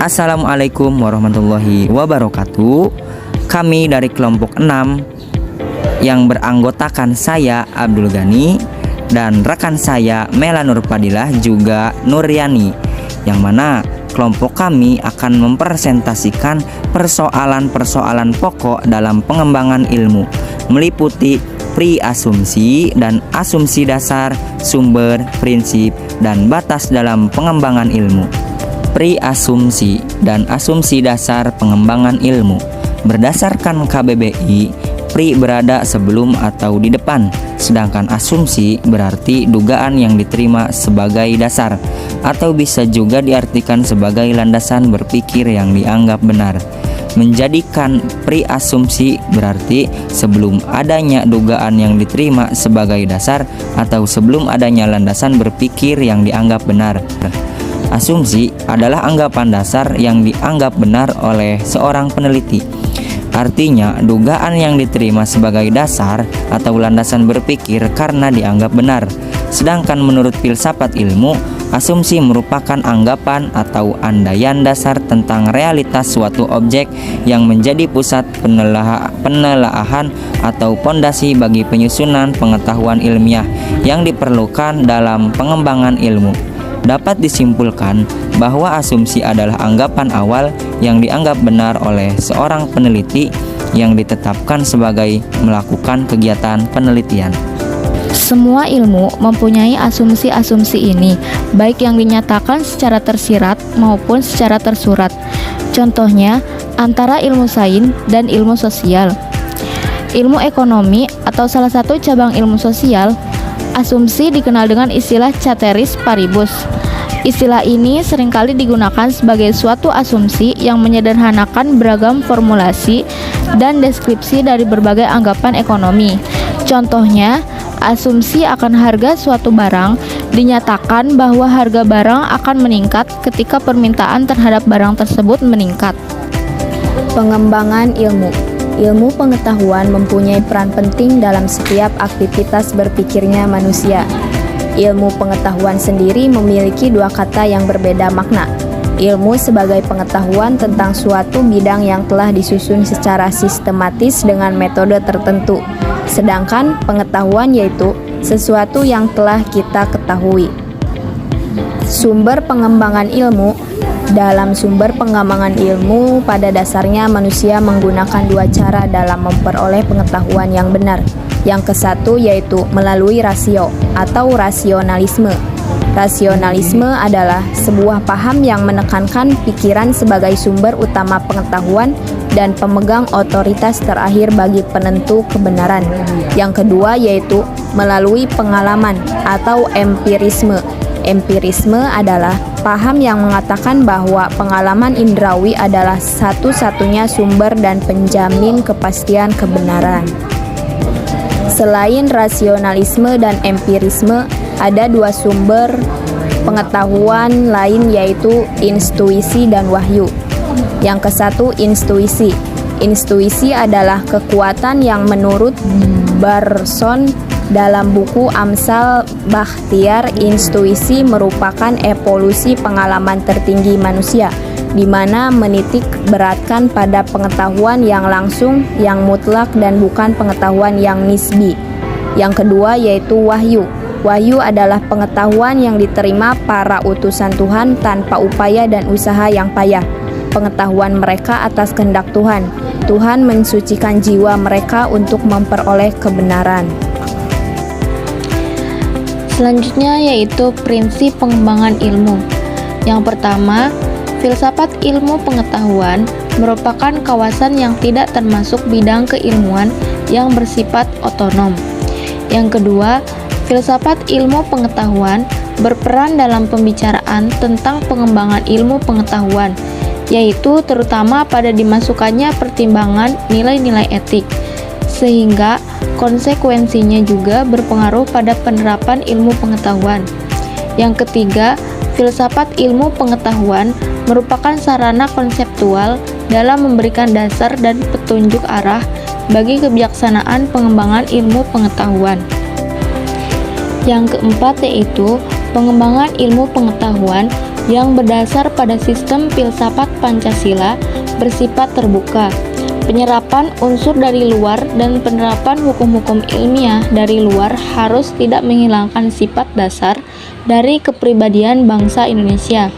Assalamualaikum warahmatullahi wabarakatuh. Kami dari kelompok 6 yang beranggotakan saya Abdul Ghani dan rekan saya Mela Nurfadilah juga Nuryani, yang mana kelompok kami akan mempresentasikan persoalan-persoalan pokok dalam pengembangan ilmu, meliputi pri-asumsi dan asumsi dasar, sumber, prinsip, dan batas dalam pengembangan ilmu. Pri-asumsi dan asumsi dasar pengembangan ilmu. Berdasarkan KBBI, pri berada sebelum atau di depan, sedangkan asumsi berarti dugaan yang diterima sebagai dasar, atau bisa juga diartikan sebagai landasan berpikir yang dianggap benar. Menjadikan pri-asumsi berarti sebelum adanya dugaan yang diterima sebagai dasar atau sebelum adanya landasan berpikir yang dianggap benar. Asumsi adalah anggapan dasar yang dianggap benar oleh seorang peneliti. Artinya, dugaan yang diterima sebagai dasar atau landasan berpikir karena dianggap benar. Sedangkan menurut filsafat ilmu, asumsi merupakan anggapan atau andaian dasar tentang realitas suatu objek yang menjadi pusat penelaahan atau pondasi bagi penyusunan pengetahuan ilmiah yang diperlukan dalam pengembangan ilmu. Dapat disimpulkan bahwa asumsi adalah anggapan awal yang dianggap benar oleh seorang peneliti yang ditetapkan sebagai melakukan kegiatan penelitian. Semua ilmu mempunyai asumsi-asumsi ini, baik yang dinyatakan secara tersirat maupun secara tersurat. Contohnya, antara ilmu sains dan ilmu sosial. Ilmu ekonomi atau salah satu cabang ilmu sosial, asumsi dikenal dengan istilah ceteris paribus. Istilah ini seringkali digunakan sebagai suatu asumsi yang menyederhanakan beragam formulasi dan deskripsi dari berbagai anggapan ekonomi. Contohnya, asumsi akan harga suatu barang dinyatakan bahwa harga barang akan meningkat ketika permintaan terhadap barang tersebut meningkat. Pengembangan ilmu. Ilmu pengetahuan mempunyai peran penting dalam setiap aktivitas berpikirnya manusia. Ilmu pengetahuan sendiri memiliki dua kata yang berbeda makna. Ilmu sebagai pengetahuan tentang suatu bidang yang telah disusun secara sistematis dengan metode tertentu. Sedangkan pengetahuan yaitu sesuatu yang telah kita ketahui. Sumber pengembangan ilmu. Dalam sumber pengembangan ilmu, pada dasarnya manusia menggunakan dua cara dalam memperoleh pengetahuan yang benar. Yang kesatu yaitu melalui rasio atau rasionalisme. Rasionalisme adalah sebuah paham yang menekankan pikiran sebagai sumber utama pengetahuan dan pemegang otoritas terakhir bagi penentu kebenaran. Yang kedua yaitu melalui pengalaman atau empirisme. Empirisme adalah paham yang mengatakan bahwa pengalaman indrawi adalah satu-satunya sumber dan penjamin kepastian kebenaran. Selain rasionalisme dan empirisme, ada dua sumber pengetahuan lain yaitu intuisi dan wahyu. Yang kesatu intuisi. Intuisi adalah kekuatan yang menurut Bergson dalam buku Amsal Bakhtiar, intuisi merupakan evolusi pengalaman tertinggi manusia, di mana menitik beratkan pada pengetahuan yang langsung, yang mutlak, dan bukan pengetahuan yang nisbi. Yang kedua yaitu wahyu. Wahyu adalah pengetahuan yang diterima para utusan Tuhan tanpa upaya dan usaha yang payah. Pengetahuan mereka atas kehendak Tuhan. Tuhan mensucikan jiwa mereka untuk memperoleh kebenaran. Selanjutnya yaitu prinsip pengembangan ilmu. Yang pertama, filsafat ilmu pengetahuan merupakan kawasan yang tidak termasuk bidang keilmuan yang bersifat otonom. Yang kedua, filsafat ilmu pengetahuan berperan dalam pembicaraan tentang pengembangan ilmu pengetahuan, yaitu terutama pada dimasukkannya pertimbangan nilai-nilai etik, sehingga konsekuensinya juga berpengaruh pada penerapan ilmu pengetahuan. Yang ketiga, filsafat ilmu pengetahuan merupakan sarana konseptual dalam memberikan dasar dan petunjuk arah bagi kebijaksanaan pengembangan ilmu pengetahuan. Yang keempat yaitu pengembangan ilmu pengetahuan yang berdasar pada sistem filsafat Pancasila bersifat terbuka. Penyerapan unsur dari luar dan penerapan hukum-hukum ilmiah dari luar harus tidak menghilangkan sifat dasar dari kepribadian bangsa Indonesia.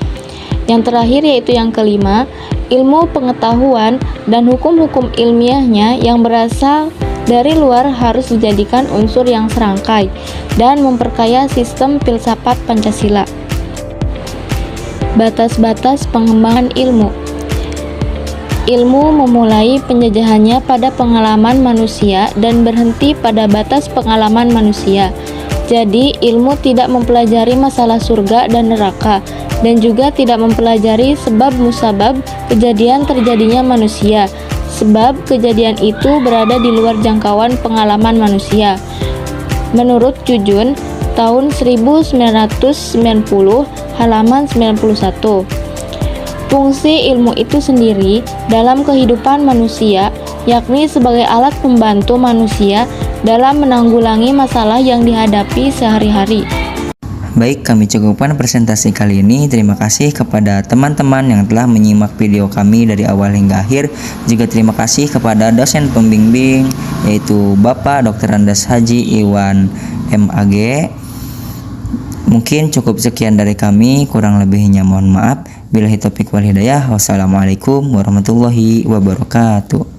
Yang terakhir yaitu yang kelima, ilmu pengetahuan dan hukum-hukum ilmiahnya yang berasal dari luar harus dijadikan unsur yang serangkai dan memperkaya sistem filsafat Pancasila. Batas-batas pengembangan ilmu. Ilmu memulai penjajahannya pada pengalaman manusia dan berhenti pada batas pengalaman manusia. Jadi, ilmu tidak mempelajari masalah surga dan neraka, dan juga tidak mempelajari sebab musabab kejadian terjadinya manusia, sebab kejadian itu berada di luar jangkauan pengalaman manusia. Menurut Jujun, tahun 1990, halaman 91. Fungsi ilmu itu sendiri dalam kehidupan manusia, yakni sebagai alat pembantu manusia dalam menanggulangi masalah yang dihadapi sehari-hari. Baik, kami cukupkan presentasi kali ini. Terima kasih kepada teman-teman yang telah menyimak video kami dari awal hingga akhir. Juga terima kasih kepada dosen pembimbing, yaitu Bapak Dr. Andes Haji Iwan MAG. Mungkin cukup sekian dari kami, kurang lebihnya mohon maaf. Billahi taufiq wal hidayah. Wassalamualaikum warahmatullahi wabarakatuh.